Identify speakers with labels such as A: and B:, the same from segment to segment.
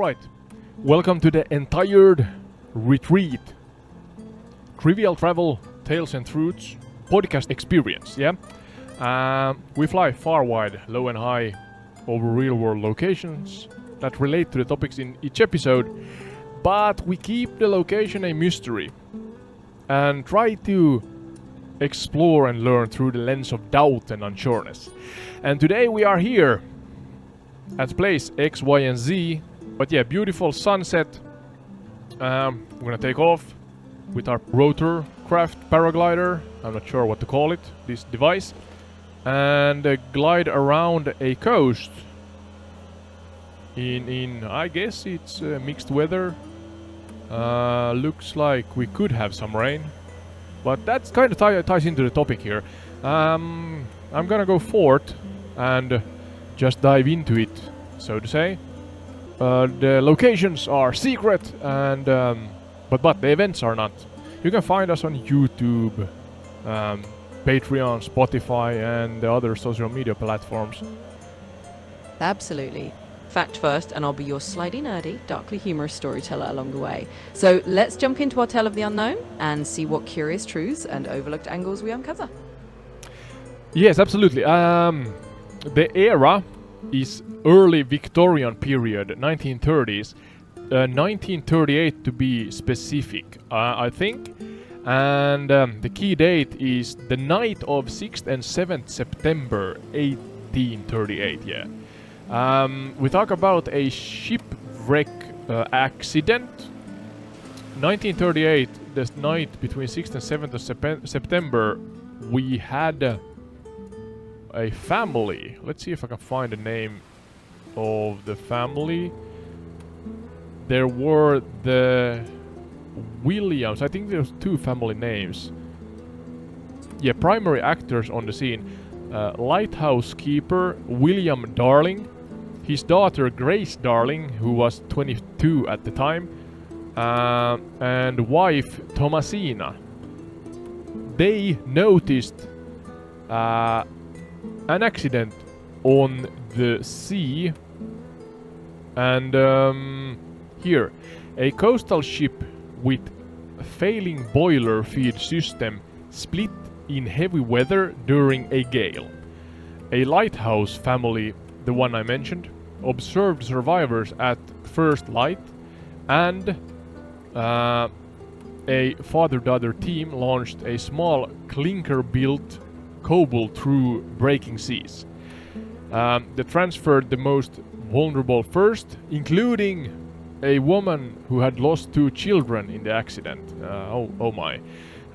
A: Alright, welcome to the entire retreat. Trivial travel, tales and truths, podcast experience, yeah? We fly far, wide, low and high over real world locations that relate to the topics in each episode, but we keep the location a mystery and try to explore and learn through the lens of doubt and unsureness. And today we are here at place X, Y and Z, but yeah, beautiful sunset. We're gonna take off with our rotor craft paraglider, I'm not sure what to call it, this device, and glide around a coast in I guess it's mixed weather. Looks like we could have some rain, but that's kind of ties into the topic here. I'm gonna go forth and just dive into it, so to say. The locations are secret, and but the events are not. You can find us on YouTube, Patreon, Spotify, and the other social media platforms.
B: Absolutely. Fact first, and I'll be your slightly nerdy, darkly humorous storyteller along the way. So let's jump into our tale of the unknown and see what curious truths and overlooked angles we uncover.
A: Yes, absolutely. The era is early Victorian period, 1930s, 1938 to be specific, I think. And the key date is the night of 6th and 7th September 1838, yeah. We talk about a shipwreck accident. 1938, the night between 6th and 7th of September, we had a family. Let's see if I can find the name of the family. There were the Williams. I think there's two family names. Yeah, primary actors on the scene. Lighthouse keeper William Darling, his daughter Grace Darling, who was 22 at the time, and wife Thomasina. They noticed an accident on the sea, and here, a coastal ship with failing boiler feed system split in heavy weather during a gale. A lighthouse family, the one I mentioned, observed survivors at first light, and a father-daughter team launched a small clinker-built cobble through breaking seas. They transferred the most vulnerable first, including a woman who had lost 2 children in the accident. Oh my.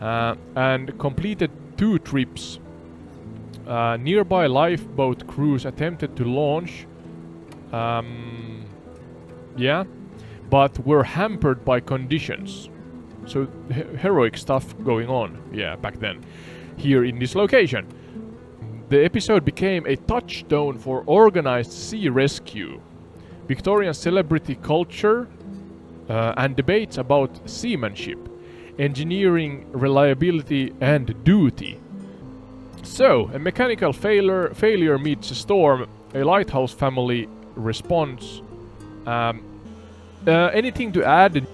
A: And completed 2 trips. Nearby lifeboat crews attempted to launch, but were hampered by conditions. So heroic stuff going on, back then, here in this location. The episode became a touchstone for organized sea rescue, Victorian celebrity culture, and debates about seamanship, engineering, reliability, and duty. So, a mechanical failure meets a storm, a lighthouse family responds. Anything to add?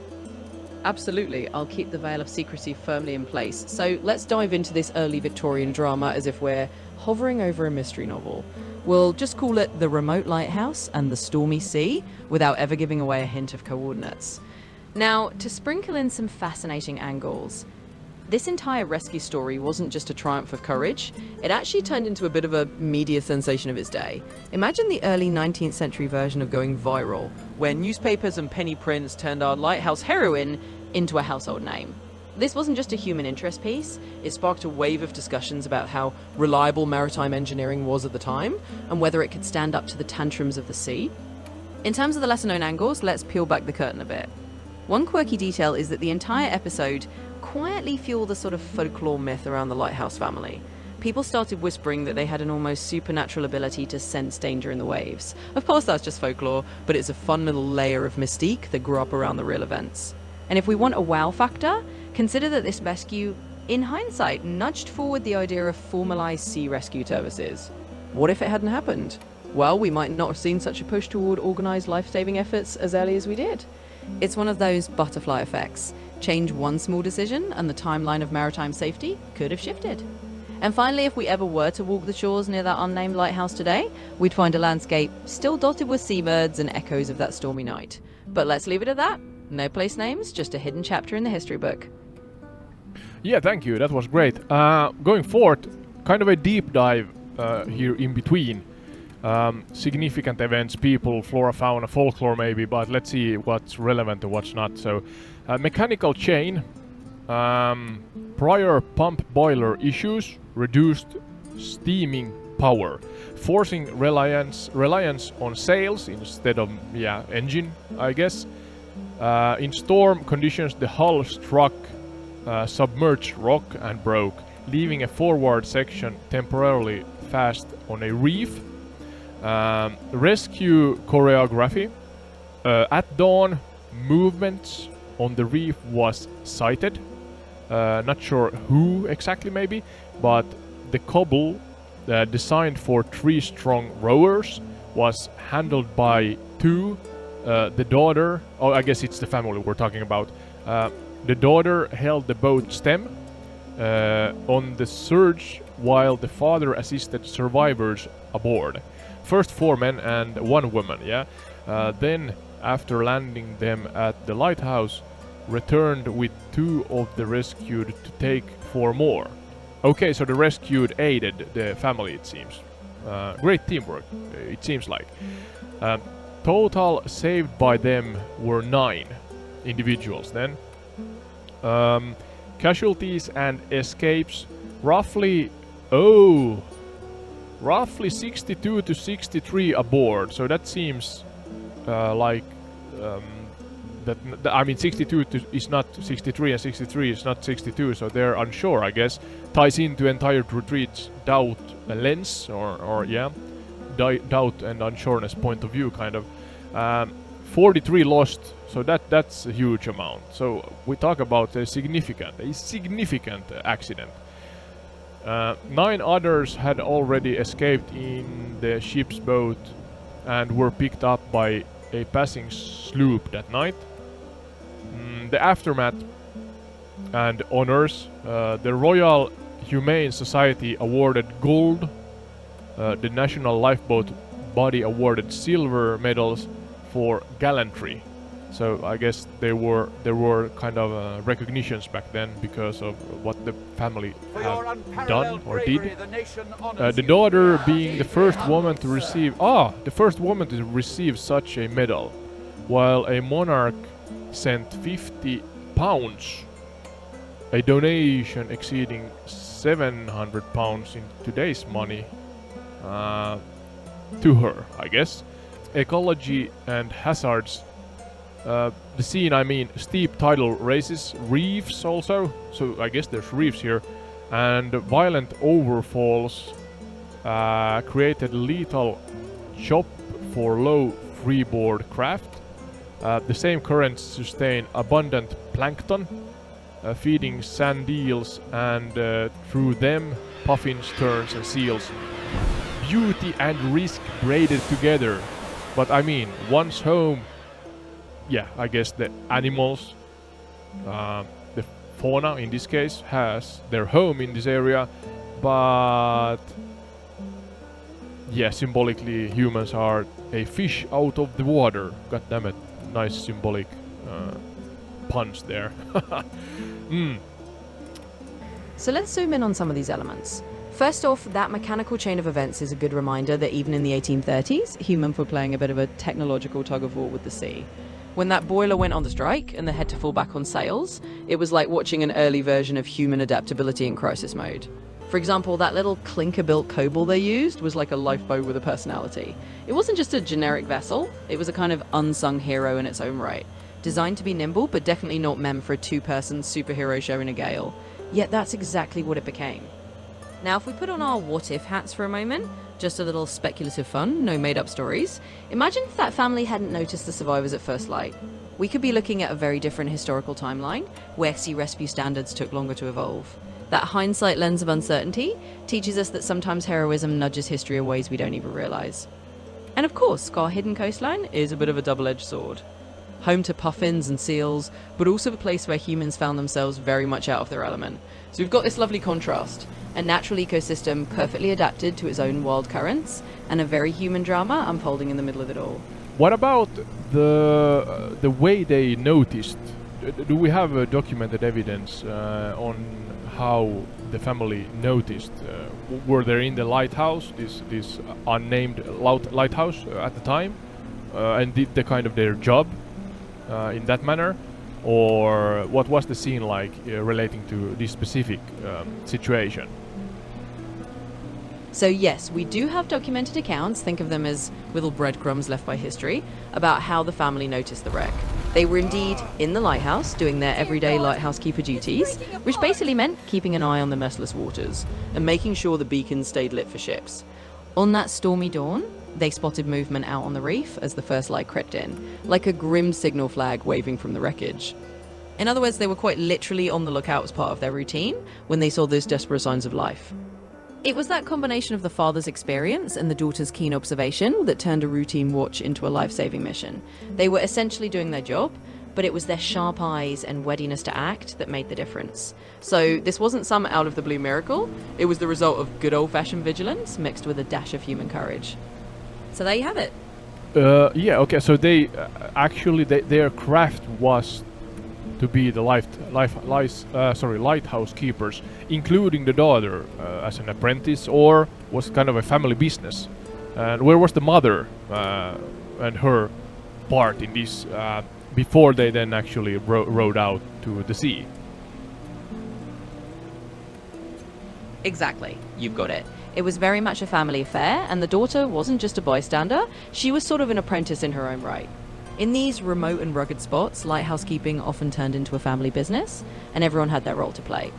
B: Absolutely, I'll keep the veil of secrecy firmly in place. So let's dive into this early Victorian drama as if we're hovering over a mystery novel. We'll just call it The Remote Lighthouse and the Stormy Sea, without ever giving away a hint of coordinates. Now, to sprinkle in some fascinating angles, this entire rescue story wasn't just a triumph of courage, it actually turned into a bit of a media sensation of its day. Imagine the early 19th century version of going viral, where newspapers and penny prints turned our lighthouse heroine into a household name. This wasn't just a human interest piece, it sparked a wave of discussions about how reliable maritime engineering was at the time, and whether it could stand up to the tantrums of the sea. In terms of the lesser known angles, let's peel back the curtain a bit. One quirky detail is that the entire episode quietly fueled a sort of folklore myth around the Lighthouse family. People started whispering that they had an almost supernatural ability to sense danger in the waves. Of course that's just folklore, but it's a fun little layer of mystique that grew up around the real events. And if we want a wow factor, consider that this rescue, in hindsight, nudged forward the idea of formalized sea rescue services. What if it hadn't happened? well, we might not have seen such a push toward organised life-saving efforts as early as we did. It's one of those butterfly effects. Change one small decision and the timeline of maritime safety could have shifted. And finally, if we ever were to walk the shores near that unnamed lighthouse today, we'd find a landscape still dotted with seabirds and echoes of that stormy night. But let's leave it at that. No place names, just a hidden chapter in the history book.
A: Yeah, thank you. That was great. Going forward, kind of a deep dive here in between. Significant events, people, flora, fauna, folklore maybe, but let's see what's relevant and what's not. So, mechanical chain, prior pump boiler issues, reduced steaming power, forcing reliance on sails instead of engine, I guess. In storm conditions, the hull struck submerged rock and broke, leaving a forward section temporarily fast on a reef. Rescue choreography. At dawn, movements on the reef was sighted. Not sure who exactly maybe, but the cobble designed for 3 strong rowers was handled by 2. The daughter, I guess it's the family we're talking about. The daughter held the boat stem on the surge while the father assisted survivors aboard. First 4 men and 1 woman, then, after landing them at the lighthouse, returned with 2 of the rescued to take 4 more. Okay, so the rescued aided the family, it seems. Great teamwork, it seems like. Total saved by them were 9 individuals then. Casualties and escapes, roughly 62 to 63 aboard. So that seems like I mean 62 is not 63 and 63 is not 62, so they're unsure, I guess. Ties into entire retreat's doubt lens or doubt and unsureness point of view, kind of. 43 lost, so that's a huge amount. So we talk about a significant accident. 9 others had already escaped in the ship's boat and were picked up by a passing sloop that night. The aftermath and honors. The Royal Humane Society awarded gold. The National Lifeboat Body awarded silver medals for gallantry. So I guess there were kind of recognitions back then because of what the family had done or did. The daughter being the first woman to receive such a medal, while a monarch sent 50 pounds, a donation exceeding 700 pounds in today's money, to her, I guess. Ecology and hazards. The scene, I mean, steep tidal races, reefs also, so I guess there's reefs here, and violent overfalls created lethal chop for low freeboard craft. The same currents sustain abundant plankton, feeding sand eels and through them puffins, terns and seals. Beauty and risk braided together, but I mean, once home, I guess the animals, the fauna in this case, has their home in this area, but symbolically humans are a fish out of the water. God damn it, nice symbolic puns there.
B: So let's zoom in on some of these elements. First off, that mechanical chain of events is a good reminder that even in the 1830s, humans were playing a bit of a technological tug-of-war with the sea. When that boiler went on the strike and they had to fall back on sails, it was like watching an early version of human adaptability in crisis mode. For example, that little clinker-built kobold they used was like a lifeboat with a personality. It wasn't just a generic vessel, it was a kind of unsung hero in its own right. Designed to be nimble, but definitely not meant for a 2-person superhero show in a gale. Yet that's exactly what it became. Now, if we put on our what-if hats for a moment, just a little speculative fun, no made-up stories, imagine if that family hadn't noticed the survivors at first light. We could be looking at a very different historical timeline, where sea rescue standards took longer to evolve. That hindsight lens of uncertainty teaches us that sometimes heroism nudges history in ways we don't even realize. And of course, our hidden coastline is a bit of a double-edged sword. Home to puffins and seals, but also a place where humans found themselves very much out of their element. So we've got this lovely contrast, a natural ecosystem perfectly adapted to its own wild currents, and a very human drama unfolding in the middle of it all.
A: What about the way they noticed? Do we have documented evidence on how the family noticed? Were they in the lighthouse, this unnamed lighthouse at the time, and did the kind of their job in that manner, or what was the scene like relating to this specific situation?
B: So yes, we do have documented accounts, think of them as little breadcrumbs left by history, about how the family noticed the wreck. They were indeed in the lighthouse doing their everyday lighthouse keeper duties, which basically meant keeping an eye on the merciless waters and making sure the beacons stayed lit for ships. On that stormy dawn, they spotted movement out on the reef as the first light crept in, like a grim signal flag waving from the wreckage. In other words, they were quite literally on the lookout as part of their routine when they saw those desperate signs of life. It was that combination of the father's experience and the daughter's keen observation that turned a routine watch into a life-saving mission. They were essentially doing their job, but it was their sharp eyes and readiness to act that made the difference. So this wasn't some out-of-the-blue miracle, it was the result of good old-fashioned vigilance mixed with a dash of human courage. So there you have it.
A: Yeah, okay, so they actually, their craft was to be the lighthouse keepers, including the daughter as an apprentice, or was kind of a family business? And where was the mother and her part in this before they then actually rowed out to the sea?
B: Exactly, you've got it. It was very much a family affair, and the daughter wasn't just a bystander, she was sort of an apprentice in her own right. In these remote and rugged spots, lighthouse keeping often turned into a family business, and everyone had their role to play.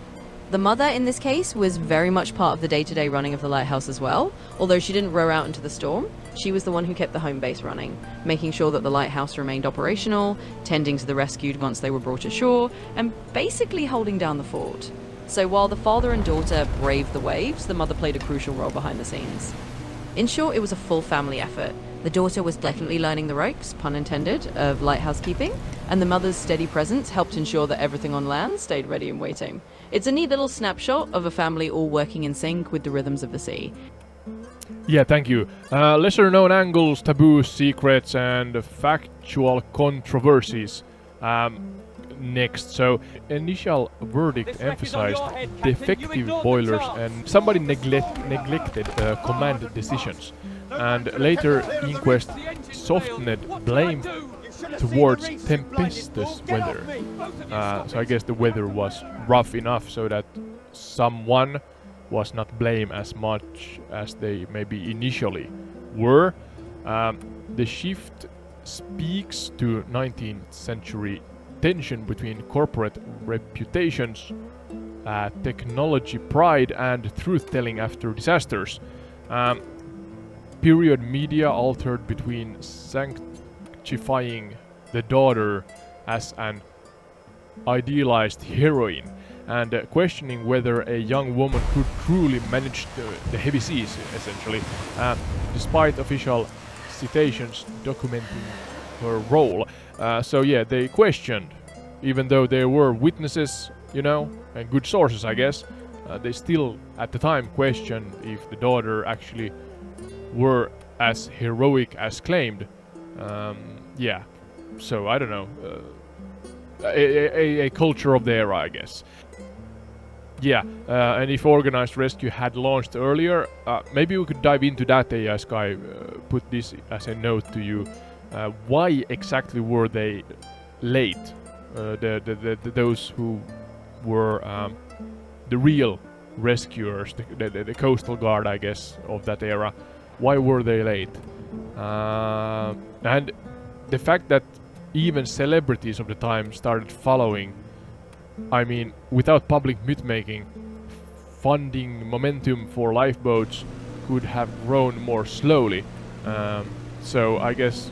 B: The mother, in this case, was very much part of the day-to-day running of the lighthouse as well. Although she didn't row out into the storm, she was the one who kept the home base running, making sure that the lighthouse remained operational, tending to the rescued once they were brought ashore, and basically holding down the fort. So while the father and daughter braved the waves, the mother played a crucial role behind the scenes. In short, it was a full family effort. The daughter was definitely learning the ropes, pun intended, of lighthouse keeping, and the mother's steady presence helped ensure that everything on land stayed ready and waiting. It's a neat little snapshot of a family all working in sync with the rhythms of the sea.
A: Yeah, thank you. Lesser known angles, taboos, secrets, and factual controversies. Next, so initial verdict emphasized defective boilers and somebody neglected command decisions, and later inquest softened blame towards tempestuous weather. So I guess the weather was rough enough so that someone was not blamed as much as they maybe initially were. The shift speaks to 19th century tension between corporate reputations, technology pride, and truth-telling after disasters. Period media altered between sanctifying the daughter as an idealized heroine and questioning whether a young woman could truly manage the heavy seas, essentially, despite official citations documenting her role. So yeah, they questioned, even though there were witnesses, you know, and good sources, I guess, they still at the time questioned if the daughter actually were as heroic as claimed. Yeah, so I don't know, a culture of the era, I guess. Yeah, and if organized rescue had launched earlier, maybe we could dive into that. Sky put this as a note to you. Why exactly were they late? Those who were the real rescuers, the coastal guard, I guess, of that era. Why were they late? And the fact that even celebrities of the time started following. I mean, without public myth-making, funding momentum for lifeboats could have grown more slowly. So I guess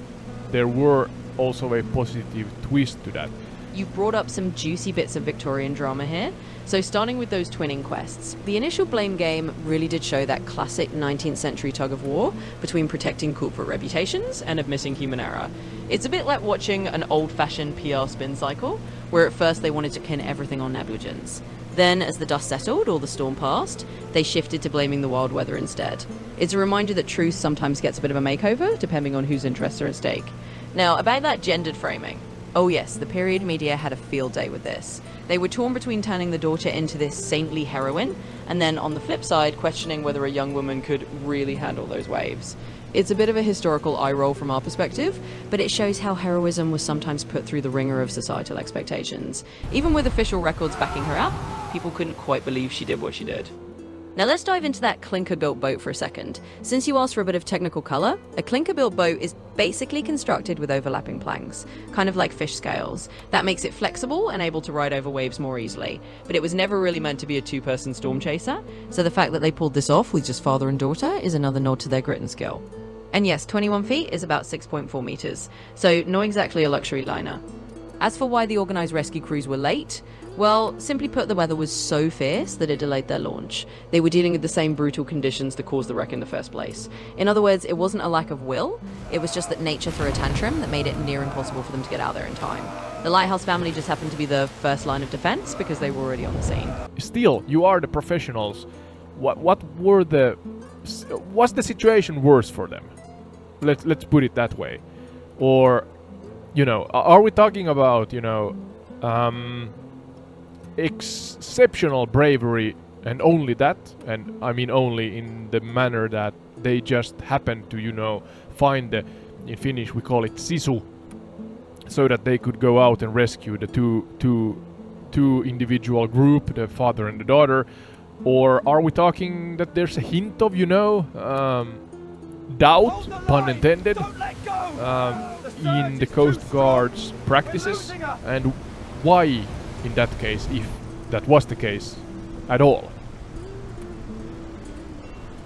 A: there were also a positive twist to that.
B: you brought up some juicy bits of Victorian drama here. So starting with those twin inquests, the initial blame game really did show that classic 19th century tug of war between protecting corporate reputations and admitting human error. It's a bit like watching an old-fashioned PR spin cycle, where at first they wanted to pin everything on negligence. Then, as the dust settled or the storm passed, they shifted to blaming the wild weather instead. It's a reminder that truth sometimes gets a bit of a makeover, depending on whose interests are at stake. Now, about that gendered framing. Oh yes, the period media had a field day with this. They were torn between turning the daughter into this saintly heroine, and then on the flip side, questioning whether a young woman could really handle those waves. It's a bit of a historical eye roll from our perspective, but it shows how heroism was sometimes put through the ringer of societal expectations. Even with official records backing her up, people couldn't quite believe she did what she did. Now let's dive into that clinker-built boat for a second. Since you asked for a bit of technical colour, a clinker-built boat is basically constructed with overlapping planks, kind of like fish scales. That makes it flexible and able to ride over waves more easily. But it was never really meant to be a two-person storm chaser, so the fact that they pulled this off with just father and daughter is another nod to their grit and skill. And yes, 21 feet is about 6.4 meters, so not exactly a luxury liner. As for why the organised rescue crews were late, well, simply put, the weather was so fierce that it delayed their launch. They were dealing with the same brutal conditions that caused the wreck in the first place. In other words, it wasn't a lack of will, it was just that nature threw a tantrum that made it near impossible for them to get out there in time. The Lighthouse family just happened to be the first line of defence because they were already on the scene.
A: Still, you are the professionals. What's the situation worse for them? Let's put it that way. Or, are we talking about, exceptional bravery and only that? And I mean only in the manner that they just happened to, find in Finnish we call it sisu, so that they could go out and rescue the two individual group, the father and the daughter? Or are we talking that there's a hint of, doubt, pun intended, in the Coast Guard's practices? And why, in that case, if that was the case at all?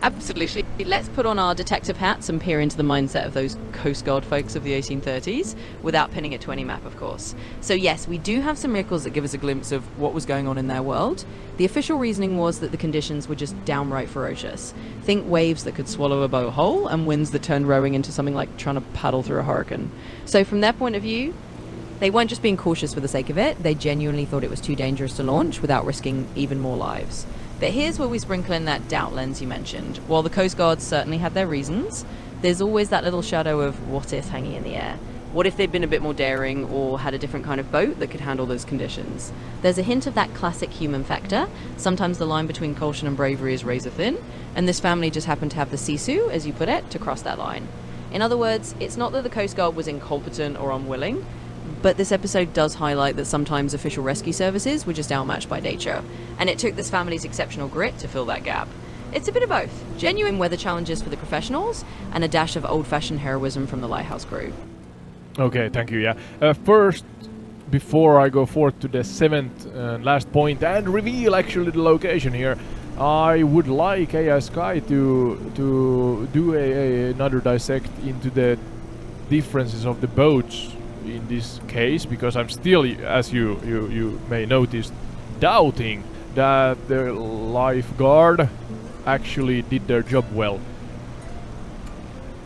B: Absolutely. Let's put on our detective hats and peer into the mindset of those Coast Guard folks of the 1830s, without pinning it to any map, of course. So yes, we do have some miracles that give us a glimpse of what was going on in their world. The official reasoning was that the conditions were just downright ferocious. Think waves that could swallow a boat whole, and winds that turned rowing into something like trying to paddle through a hurricane. So from their point of view, they weren't just being cautious for the sake of it, they genuinely thought it was too dangerous to launch without risking even more lives. But here's where we sprinkle in that doubt lens you mentioned. While the Coast Guard certainly had their reasons, there's always that little shadow of what if hanging in the air. What if they'd been a bit more daring or had a different kind of boat that could handle those conditions? There's a hint of that classic human factor. Sometimes the line between caution and bravery is razor thin, and this family just happened to have the sisu, as you put it, to cross that line. In other words, it's not that the Coast Guard was incompetent or unwilling, but this episode does highlight that sometimes official rescue services were just outmatched by nature, and it took this family's exceptional grit to fill that gap. It's a bit of both, genuine weather challenges for the professionals, and a dash of old-fashioned heroism from the Lighthouse crew.
A: Okay, thank you, yeah. First, before I go forth to the seventh and last point and reveal actually the location here, I would like AI Sky to do another dissect into the differences of the boats in this case, because I'm still, as you may notice, doubting that the lifeguard actually did their job well.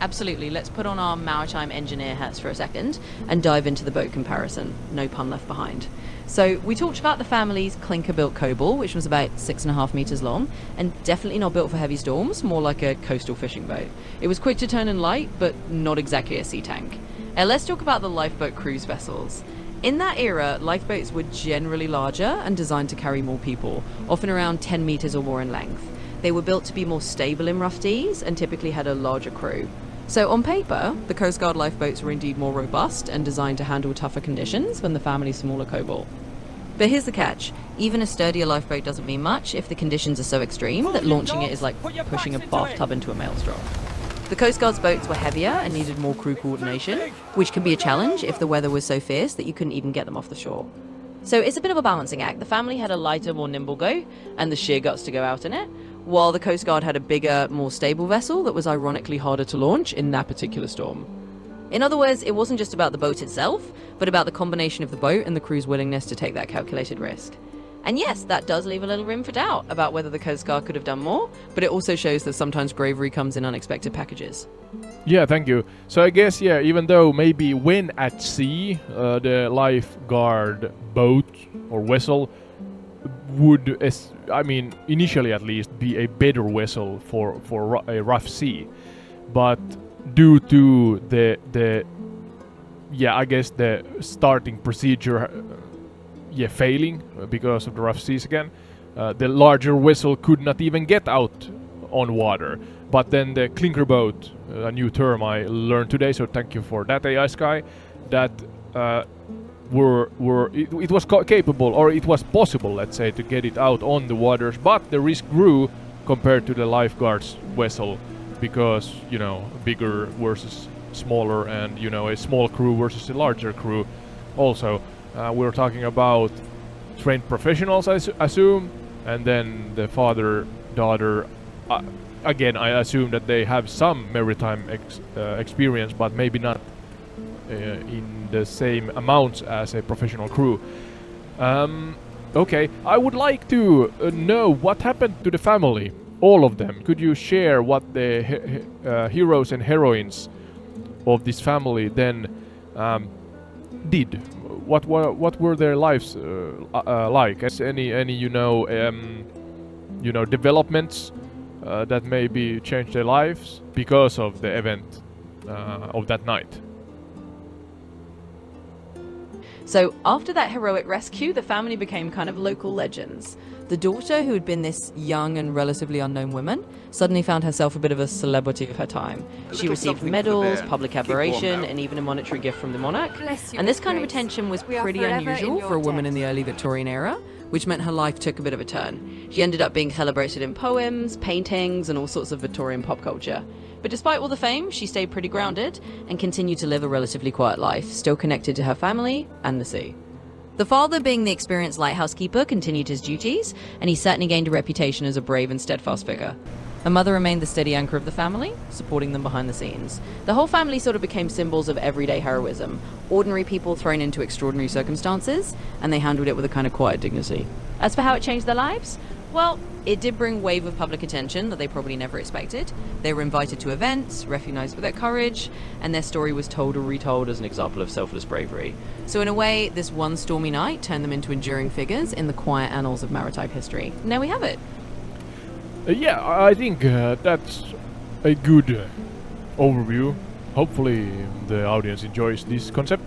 B: Absolutely. Let's put on our maritime engineer hats for a second and dive into the boat comparison. No pun left behind. So we talked about the family's clinker-built Coble, which was about 6.5 meters long, and definitely not built for heavy storms, more like a coastal fishing boat. It was quick to turn and light, but not exactly a sea tank. Now let's talk about the lifeboat cruise vessels. In that era, lifeboats were generally larger and designed to carry more people, often around 10 meters or more in length. They were built to be more stable in rough seas and typically had a larger crew. So on paper, the Coast Guard lifeboats were indeed more robust and designed to handle tougher conditions than the family's smaller Coble. But here's the catch. Even a sturdier lifeboat doesn't mean much if the conditions are so extreme that launching it is like pushing a bathtub into a maelstrom. The Coast Guard's boats were heavier and needed more crew coordination, which can be a challenge if the weather was so fierce that you couldn't even get them off the shore. So it's a bit of a balancing act. The family had a lighter, more nimble boat and the sheer guts to go out in it, while the Coast Guard had a bigger, more stable vessel that was ironically harder to launch in that particular storm. In other words, it wasn't just about the boat itself, but about the combination of the boat and the crew's willingness to take that calculated risk. And yes, that does leave a little room for doubt about whether the Coast Guard could have done more, but it also shows that sometimes bravery comes in unexpected packages.
A: Yeah, thank you. So I guess, yeah, even though maybe when at sea, the lifeguard boat or vessel would, initially at least, be a better vessel for a rough sea. But due to the starting procedure failing because of the rough seas again, the larger vessel could not even get out on water. But then the clinker boat, a new term I learned today, so thank you for that, AI Sky, that it was capable, or it was possible, let's say, to get it out on the waters, but the risk grew compared to the lifeguard's vessel, because, bigger versus smaller, and, a small crew versus a larger crew. Also, we're talking about trained professionals, I assume, and then the father-daughter. Again, I assume that they have some maritime experience, but maybe not in the same amounts as a professional crew. Okay, I would like to know what happened to the family, all of them. Could you share what the heroes and heroines of this family then did? What were their lives like? Any developments that maybe changed their lives because of the event of that night?
B: So after that heroic rescue, the family became kind of local legends. The daughter, who had been this young and relatively unknown woman, suddenly found herself a bit of a celebrity of her time. She received medals, public admiration, and even a monetary gift from the monarch. And this kind of attention was pretty unusual for a woman in the early Victorian era, which meant her life took a bit of a turn. She ended up being celebrated in poems, paintings, and all sorts of Victorian pop culture. But despite all the fame, she stayed pretty grounded and continued to live a relatively quiet life, still connected to her family and the sea. The father, being the experienced lighthouse keeper, continued his duties, and he certainly gained a reputation as a brave and steadfast figure. Her mother remained the steady anchor of the family, supporting them behind the scenes. The whole family sort of became symbols of everyday heroism, ordinary people thrown into extraordinary circumstances, and they handled it with a kind of quiet dignity. As for how it changed their lives, well, it did bring a wave of public attention that they probably never expected. They were invited to events, recognized for their courage, and their story was told or retold as an example of selfless bravery. So in a way, this one stormy night turned them into enduring figures in the quiet annals of maritime history. And there we have it.
A: Yeah, I think that's a good overview. Hopefully the audience enjoys this concept.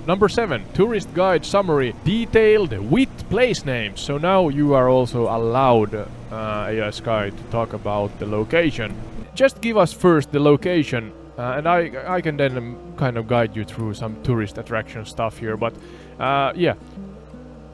A: Number 7, tourist guide summary, detailed with place names. So now you are also allowed, AI Sky, to talk about the location. Just give us first the location, and I can then kind of guide you through some tourist attraction stuff here. But yeah.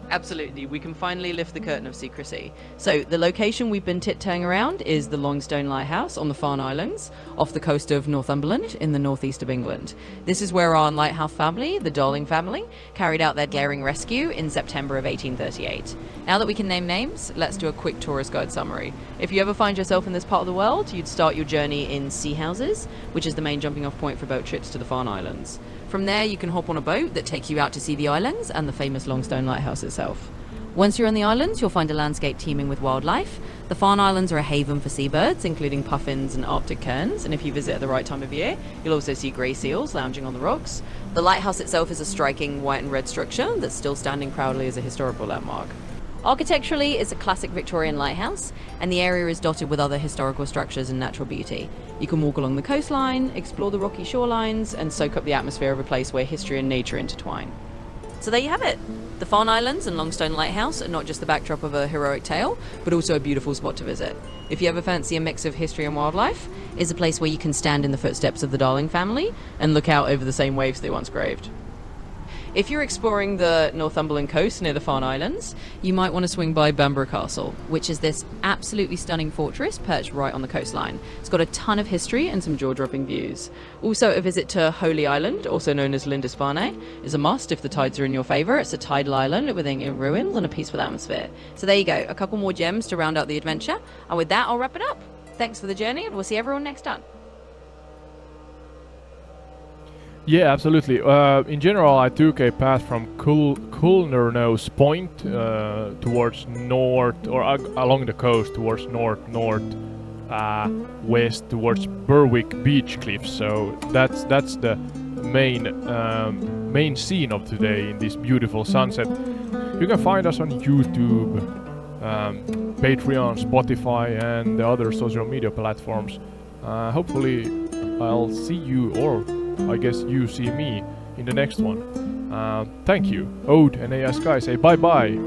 B: Absolutely, we can finally lift the curtain of secrecy. So the location we've been tit-tatting around is the Longstone Lighthouse on the Farne Islands, off the coast of Northumberland in the northeast of England. This is where our lighthouse family, the Darling family, carried out their daring rescue in September of 1838. Now that we can name names, let's do a quick tourist guide summary. If you ever find yourself in this part of the world, you'd start your journey in Sea Houses, which is the main jumping off point for boat trips to the Farne Islands. From there, you can hop on a boat that takes you out to see the islands and the famous Longstone Lighthouse itself. Once you're on the islands, you'll find a landscape teeming with wildlife. The Farne Islands are a haven for seabirds, including puffins and Arctic terns, and if you visit at the right time of year, you'll also see grey seals lounging on the rocks. The lighthouse itself is a striking white and red structure that's still standing proudly as a historical landmark. Architecturally, it's a classic Victorian lighthouse, and the area is dotted with other historical structures and natural beauty. You can walk along the coastline, explore the rocky shorelines, and soak up the atmosphere of a place where history and nature intertwine. So there you have it. The Farne Islands and Longstone Lighthouse are not just the backdrop of a heroic tale, but also a beautiful spot to visit. If you ever fancy a mix of history and wildlife, it's a place where you can stand in the footsteps of the Darling family and look out over the same waves they once braved. If you're exploring the Northumberland coast near the Farne Islands, you might want to swing by Bamborough Castle, which is this absolutely stunning fortress perched right on the coastline. It's got a ton of history and some jaw-dropping views. Also, a visit to Holy Island, also known as Lindisfarne, is a must if the tides are in your favour. It's a tidal island with ancient ruins and a peaceful atmosphere. So there you go, a couple more gems to round out the adventure. And with that, I'll wrap it up. Thanks for the journey, and we'll see everyone next time.
A: Yeah, absolutely. In general, I took a path from Kulnernose Point towards north, or along the coast towards west towards Berwick Beach Cliffs. So that's the main scene of today in this beautiful sunset. You can find us on YouTube, Patreon, Spotify, and the other social media platforms. Hopefully, I'll see you, or I guess you see me, in the next one. Thank you. Ode and ASK say bye bye.